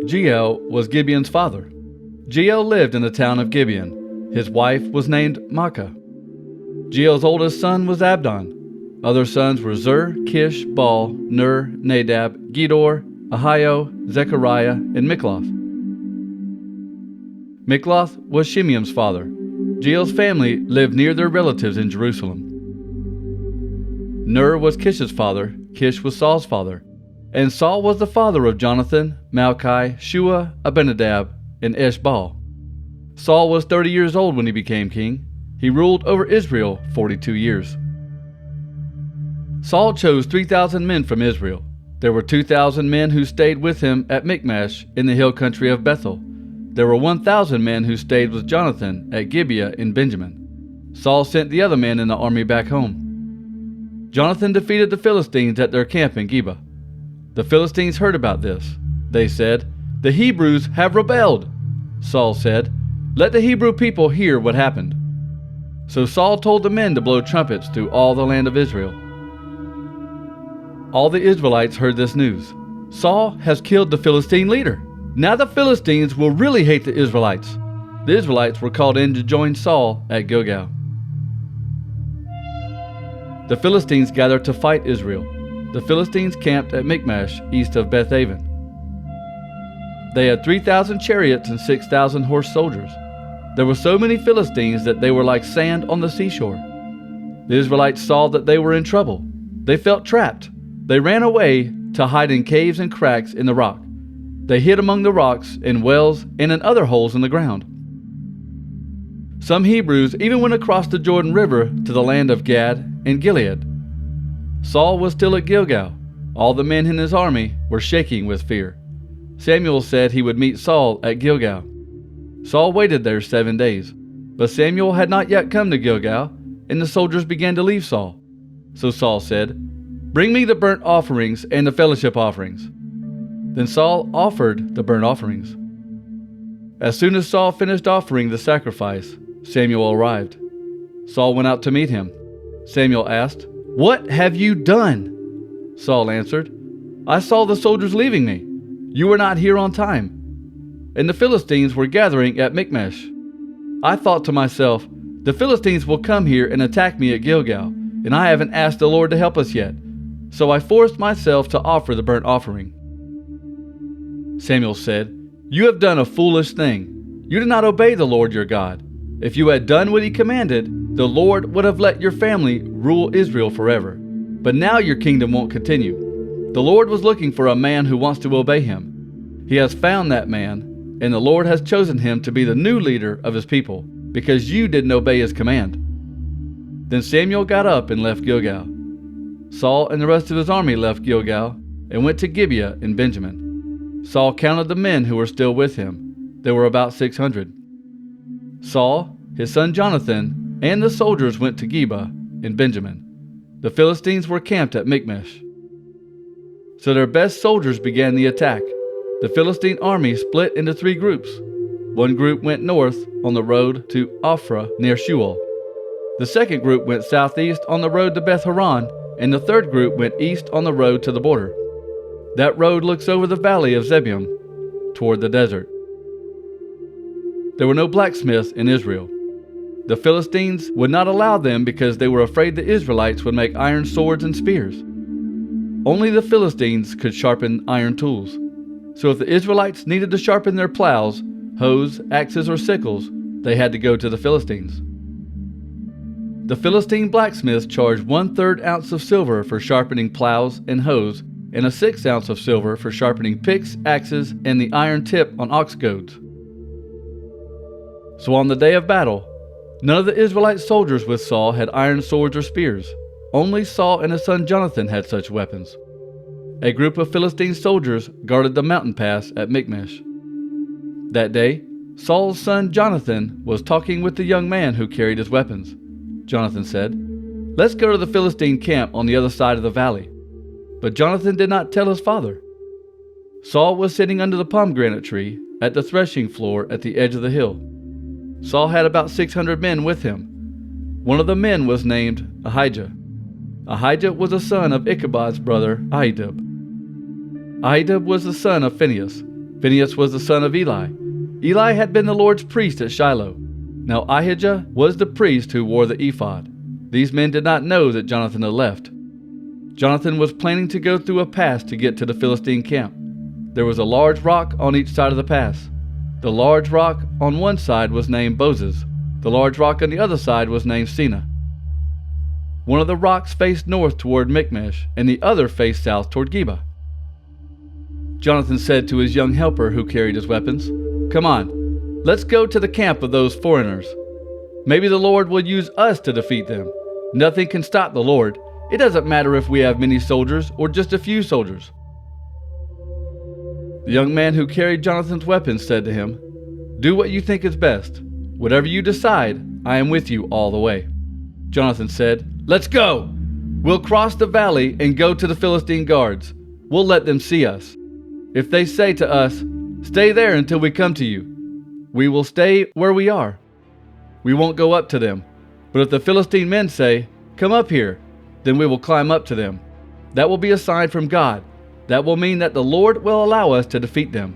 Jeiel was Gibeon's father. Jeiel lived in the town of Gibeon. His wife was named Maacah. Jeiel's oldest son was Abdon. Other sons were Zur, Kish, Baal, Ner, Nadab, Gedor, Ahio, Zechariah, and Mikloth. Mikloth was Shimeam's father. Jeiel's family lived near their relatives in Jerusalem. Ner was Kish's father. Kish was Saul's father. And Saul was the father of Jonathan, Malchi, Shua, Abinadab, and Eshbaal. Saul was 30 years old when he became king. He ruled over Israel 42 years. Saul chose 3,000 men from Israel. There were 2,000 men who stayed with him at Michmash in the hill country of Bethel. There were 1,000 men who stayed with Jonathan at Gibeah in Benjamin. Saul sent the other men in the army back home. Jonathan defeated the Philistines at their camp in Geba. The Philistines heard about this. They said, "The Hebrews have rebelled." Saul said, "Let the Hebrew people hear what happened." So Saul told the men to blow trumpets through all the land of Israel. All the Israelites heard this news. Saul has killed the Philistine leader. Now the Philistines will really hate the Israelites. The Israelites were called in to join Saul at Gilgal. The Philistines gathered to fight Israel. The Philistines camped at Michmash, east of Bethaven. They had 3,000 chariots and 6,000 horse soldiers. There were so many Philistines that they were like sand on the seashore. The Israelites saw that they were in trouble. They felt trapped. They ran away to hide in caves and cracks in the rock. They hid among the rocks, in wells, and in other holes in the ground. Some Hebrews even went across the Jordan River to the land of Gad and Gilead. Saul was still at Gilgal. All the men in his army were shaking with fear. Samuel said he would meet Saul at Gilgal. Saul waited there 7 days, but Samuel had not yet come to Gilgal, and the soldiers began to leave Saul. So Saul said, "Bring me the burnt offerings and the fellowship offerings." Then Saul offered the burnt offerings. As soon as Saul finished offering the sacrifice, Samuel arrived. Saul went out to meet him. Samuel asked, "What have you done?" Saul answered, "I saw the soldiers leaving me. You were not here on time, and the Philistines were gathering at Michmash. I thought to myself, the Philistines will come here and attack me at Gilgal, and I haven't asked the Lord to help us yet. So I forced myself to offer the burnt offering." Samuel said, "You have done a foolish thing. You did not obey the Lord your God. If you had done what he commanded, the Lord would have let your family rule Israel forever. But now your kingdom won't continue. The Lord was looking for a man who wants to obey him. He has found that man, and the Lord has chosen him to be the new leader of his people, because you didn't obey his command." Then Samuel got up and left Gilgal. Saul and the rest of his army left Gilgal and went to Gibeah in Benjamin. Saul counted the men who were still with him. There were about 600. Saul, his son Jonathan, and the soldiers went to Geba in Benjamin. The Philistines were camped at Michmash. So their best soldiers began the attack. The Philistine army split into 3 groups. One group went north on the road to Ophrah near Shual. The second group went southeast on the road to Beth Horon, and the third group went east on the road to the border. That road looks over the valley of Zebulun toward the desert. There were no blacksmiths in Israel. The Philistines would not allow them because they were afraid the Israelites would make iron swords and spears. Only the Philistines could sharpen iron tools. So if the Israelites needed to sharpen their plows, hoes, axes, or sickles, they had to go to the Philistines. The Philistine blacksmiths charged 1/3 ounce of silver for sharpening plows and hoes, and a 1/6 ounce of silver for sharpening picks, axes, and the iron tip on ox goads. So on the day of battle, none of the Israelite soldiers with Saul had iron swords or spears. Only Saul and his son Jonathan had such weapons. A group of Philistine soldiers guarded the mountain pass at Michmash. That day, Saul's son Jonathan was talking with the young man who carried his weapons. Jonathan said, "Let's go to the Philistine camp on the other side of the valley." But Jonathan did not tell his father. Saul was sitting under the pomegranate tree at the threshing floor at the edge of the hill. Saul had about 600 men with him. One of the men was named Ahijah. Ahijah was the son of Ichabod's brother Ahitub. Ahitub was the son of Phinehas. Phinehas was the son of Eli. Eli had been the Lord's priest at Shiloh. Now Ahijah was the priest who wore the ephod. These men did not know that Jonathan had left. Jonathan was planning to go through a pass to get to the Philistine camp. There was a large rock on each side of the pass. The large rock on one side was named Bozez. The large rock on the other side was named Sina. One of the rocks faced north toward Michmash, and the other faced south toward Geba. Jonathan said to his young helper who carried his weapons, "Come on, let's go to the camp of those foreigners. Maybe the Lord will use us to defeat them. Nothing can stop the Lord. It doesn't matter if we have many soldiers or just a few soldiers." The young man who carried Jonathan's weapons said to him, "Do what you think is best. Whatever you decide, I am with you all the way." Jonathan said, "Let's go! We'll cross the valley and go to the Philistine guards. We'll let them see us. If they say to us, 'Stay there until we come to you,' we will stay where we are. We won't go up to them. But if the Philistine men say, 'Come up here,' then we will climb up to them. That will be a sign from God. That will mean that the Lord will allow us to defeat them."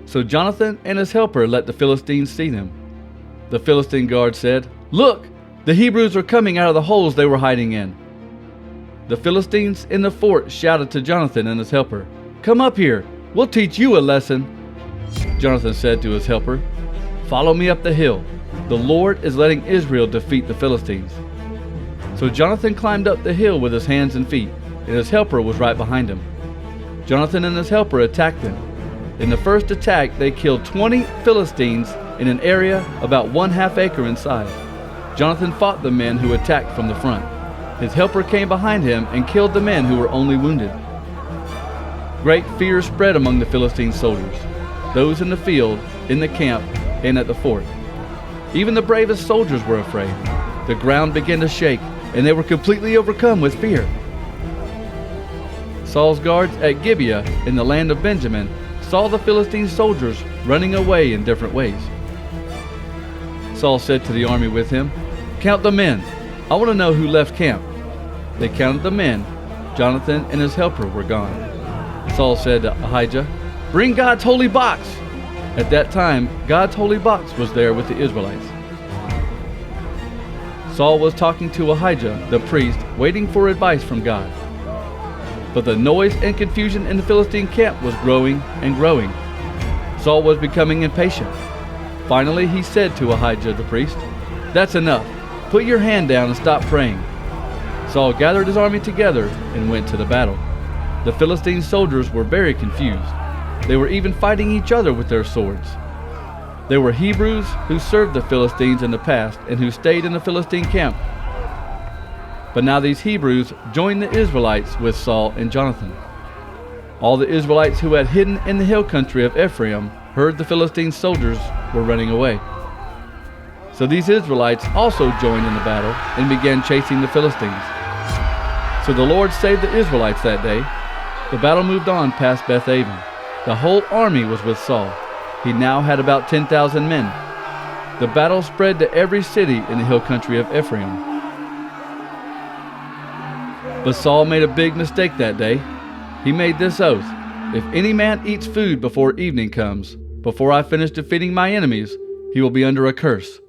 So Jonathan and his helper let the Philistines see them. The Philistine guard said, "Look, the Hebrews are coming out of the holes they were hiding in." The Philistines in the fort shouted to Jonathan and his helper, "Come up here, we'll teach you a lesson." Jonathan said to his helper, "Follow me up the hill. The Lord is letting Israel defeat the Philistines." So Jonathan climbed up the hill with his hands and feet, and his helper was right behind him. Jonathan and his helper attacked them. In the first attack, they killed 20 Philistines in an area about 1/2 acre in size. Jonathan fought the men who attacked from the front. His helper came behind him and killed the men who were only wounded. Great fear spread among the Philistine soldiers, those in the field, in the camp, and at the fort. Even the bravest soldiers were afraid. The ground began to shake, and they were completely overcome with fear. Saul's guards at Gibeah in the land of Benjamin saw the Philistine soldiers running away in different ways. Saul said to the army with him, "Count the men. I want to know who left camp." They counted the men. Jonathan and his helper were gone. Saul said to Ahijah, "Bring God's holy box." At that time, God's holy box was there with the Israelites. Saul was talking to Ahijah, the priest, waiting for advice from God. But the noise and confusion in the Philistine camp was growing and growing. Saul was becoming impatient. Finally, he said to Ahijah the priest, "That's enough. Put your hand down and stop praying." Saul gathered his army together and went to the battle. The Philistine soldiers were very confused. They were even fighting each other with their swords. There were Hebrews who served the Philistines in the past and who stayed in the Philistine camp. But now these Hebrews joined the Israelites with Saul and Jonathan. All the Israelites who had hidden in the hill country of Ephraim heard the Philistine soldiers were running away. So these Israelites also joined in the battle and began chasing the Philistines. So the Lord saved the Israelites that day. The battle moved on past Beth-aven. The whole army was with Saul. He now had about 10,000 men. The battle spread to every city in the hill country of Ephraim. But Saul made a big mistake that day. He made this oath: "If any man eats food before evening comes, before I finish defeating my enemies, he will be under a curse."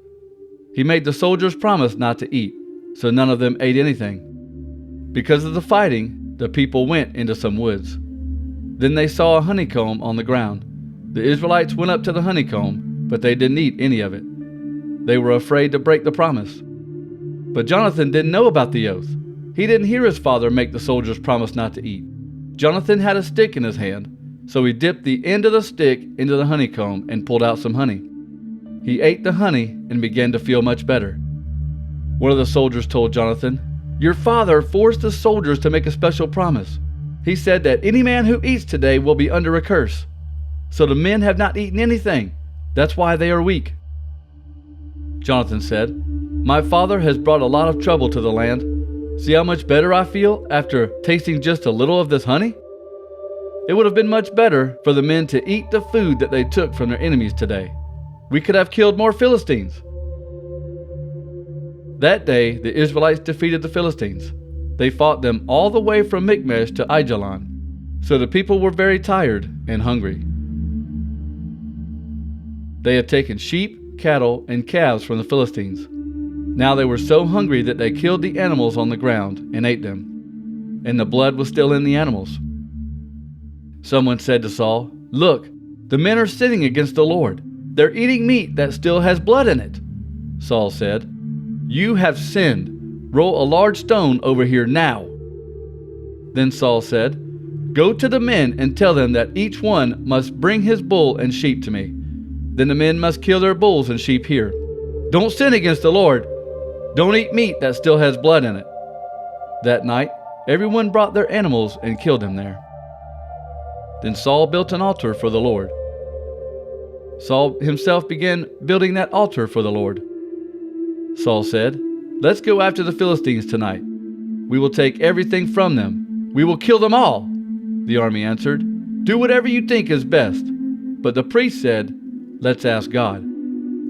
He made the soldiers promise not to eat, so none of them ate anything. Because of the fighting, the people went into some woods. Then they saw a honeycomb on the ground. The Israelites went up to the honeycomb, but they didn't eat any of it. They were afraid to break the promise. But Jonathan didn't know about the oath. He didn't hear his father make the soldiers promise not to eat. Jonathan had a stick in his hand, so he dipped the end of the stick into the honeycomb and pulled out some honey. He ate the honey and began to feel much better. One of the soldiers told Jonathan, "Your father forced the soldiers to make a special promise. He said that any man who eats today will be under a curse. So the men have not eaten anything. That's why they are weak." Jonathan said, "My father has brought a lot of trouble to the land. See how much better I feel after tasting just a little of this honey? It would have been much better for the men to eat the food that they took from their enemies today. We could have killed more Philistines." That day, the Israelites defeated the Philistines. They fought them all the way from Michmash to Aijalon. So the people were very tired and hungry. They had taken sheep, cattle, and calves from the Philistines. Now they were so hungry that they killed the animals on the ground and ate them, and the blood was still in the animals. Someone said to Saul, "Look, the men are sinning against the Lord. They're eating meat that still has blood in it." Saul said, "You have sinned. Roll a large stone over here now." Then Saul said, "Go to the men and tell them that each one must bring his bull and sheep to me. Then the men must kill their bulls and sheep here. Don't sin against the Lord. Don't eat meat that still has blood in it." That night, everyone brought their animals and killed them there. Then Saul built an altar for the Lord. Saul himself began building that altar for the Lord. Saul said, "Let's go after the Philistines tonight. We will take everything from them. We will kill them all." The army answered, "Do whatever you think is best." But the priest said, "Let's ask God."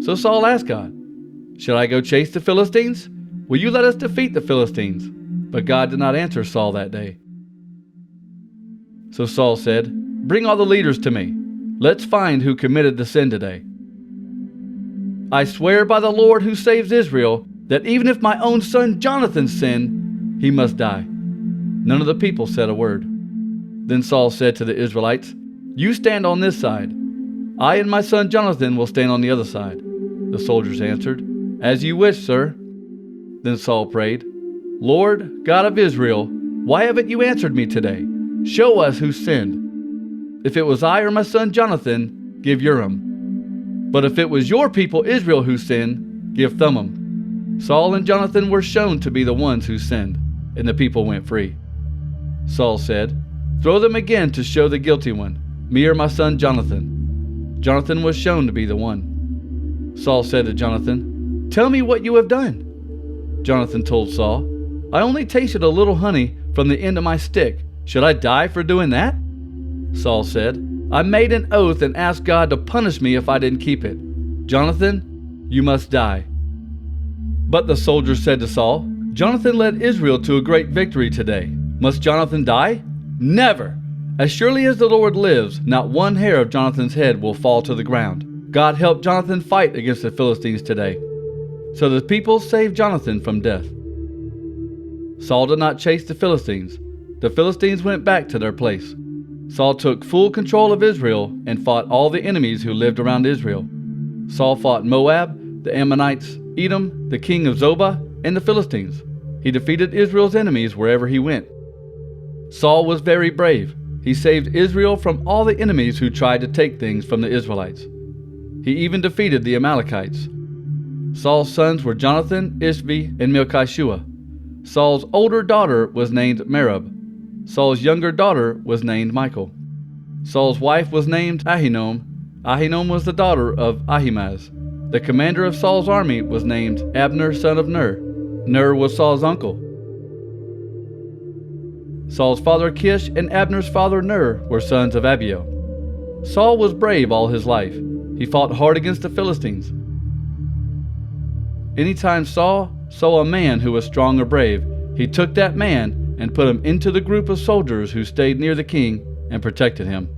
So Saul asked God, "Should I go chase the Philistines? Will you let us defeat the Philistines?" But God did not answer Saul that day. So Saul said, "Bring all the leaders to me. Let's find who committed the sin today. I swear by the Lord who saves Israel that even if my own son Jonathan sinned, he must die." None of the people said a word. Then Saul said to the Israelites, "You stand on this side. I and my son Jonathan will stand on the other side." The soldiers answered, "As you wish, sir." Then Saul prayed, "Lord, God of Israel, why haven't you answered me today? Show us who sinned. If it was I or my son Jonathan, give Urim. But if it was your people Israel who sinned, give Thummim." Saul and Jonathan were shown to be the ones who sinned, and the people went free. Saul said, "Throw them again to show the guilty one, me or my son Jonathan." Jonathan was shown to be the one. Saul said to Jonathan, "Tell me what you have done." Jonathan told Saul, "I only tasted a little honey from the end of my stick. Should I die for doing that?" Saul said, "I made an oath and asked God to punish me if I didn't keep it. Jonathan, you must die." But the soldiers said to Saul, "Jonathan led Israel to a great victory today. Must Jonathan die? Never! As surely as the Lord lives, not one hair of Jonathan's head will fall to the ground. God helped Jonathan fight against the Philistines today." So the people saved Jonathan from death. Saul did not chase the Philistines. The Philistines went back to their place. Saul took full control of Israel and fought all the enemies who lived around Israel. Saul fought Moab, the Ammonites, Edom, the king of Zobah, and the Philistines. He defeated Israel's enemies wherever he went. Saul was very brave. He saved Israel from all the enemies who tried to take things from the Israelites. He even defeated the Amalekites. Saul's sons were Jonathan, Ishvi, and Melchishua. Saul's older daughter was named Merab. Saul's younger daughter was named Michal. Saul's wife was named Ahinoam. Ahinoam was the daughter of Ahimaaz. The commander of Saul's army was named Abner, son of Ner. Ner was Saul's uncle. Saul's father Kish and Abner's father Ner were sons of Abiel. Saul was brave all his life. He fought hard against the Philistines. Anytime Saul saw a man who was strong or brave, he took that man and put him into the group of soldiers who stayed near the king and protected him.